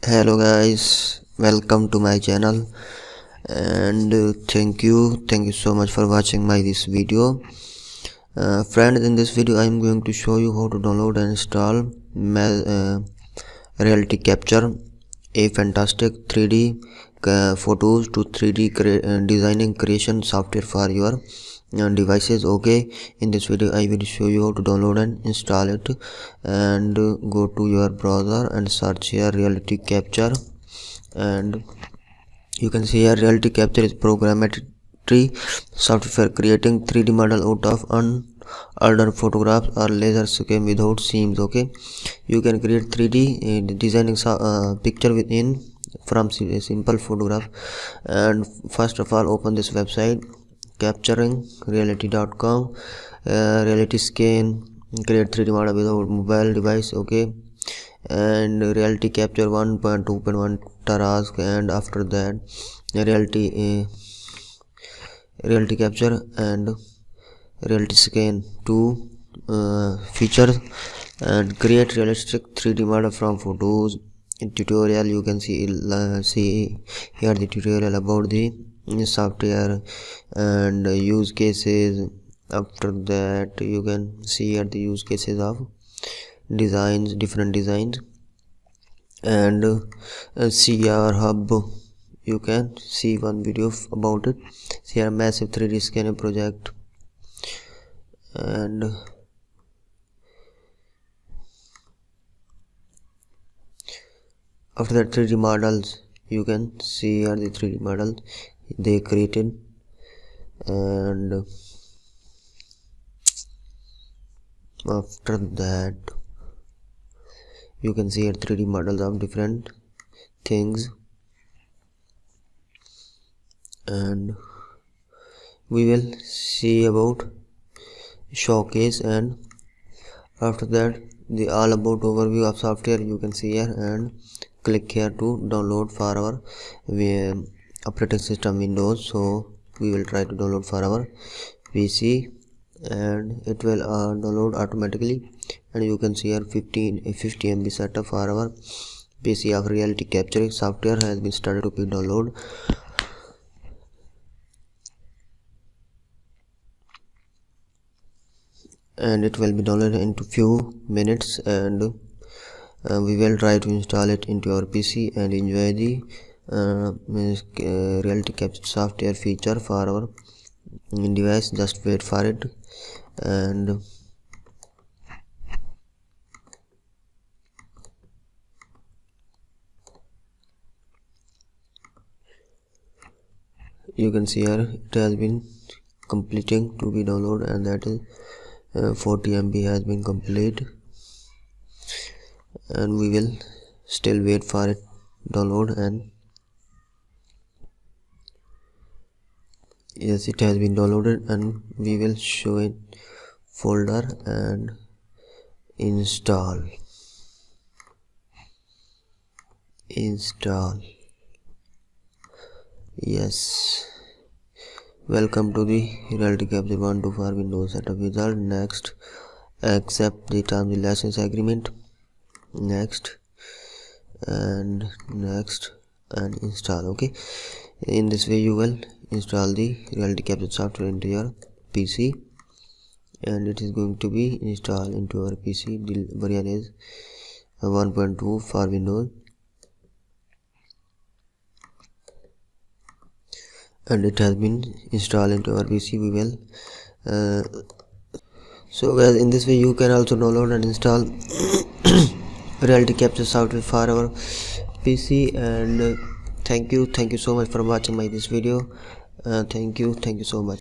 Hello guys, welcome to my channel and thank you so much for watching this video. Friends, in this video I am going to show you how to download and install Reality Capture, a fantastic 3D photos to 3D designing creation software for your devices. Okay, in this video I will show you how to download and install it, and go to your browser and search here Reality Capture, and you can see here Reality Capture is programmatory software creating 3D model out of unaltered photographs or laser scan without seams. Okay, you can create 3D designing picture within from a simple photograph. And first of all, open this website capturingreality.com. Reality scan, create 3D model without mobile device. Okay, and Reality Capture 1.2.1 task, and after that Reality Capture and Reality Scan 2 features, and create realistic 3D model from photos. In tutorial you can see here the tutorial about the software and use cases. After that you can see here the use cases of different designs, and CR Hub. You can see one video about it. Here massive 3D scanner project, and after that 3D models, you can see here the 3D models they created, and after that you can see here 3D models of different things, and we will see about showcase, and after that the all about overview of software you can see here, and click here to download for our operating system Windows. So we will try to download for our PC, and it will download automatically, and you can see here 50 MB setup for our PC of Reality Capture software has been started to be download. And it will be downloaded into few minutes, and we will try to install it into our PC and enjoy the Reality Capture software feature for our device. Just wait for it, and you can see here it has been completing to be downloaded, and that is 40 MB has been complete, and we will still wait for it download. And yes, it has been downloaded, and we will show it folder and install. Yes, welcome to the Reality Capture 1.2 for Windows setup wizard. Next, accept the terms and license agreement. Next, and install. Okay, in this way you will install the Reality Capture software into your PC, and it is going to be installed into our PC. The version is 1.2 for Windows, and it has been installed into our PC. We will so guys, in this way you can also download and install Reality Capture software for our PC. And thank you so much for watching this video. Thank you so much.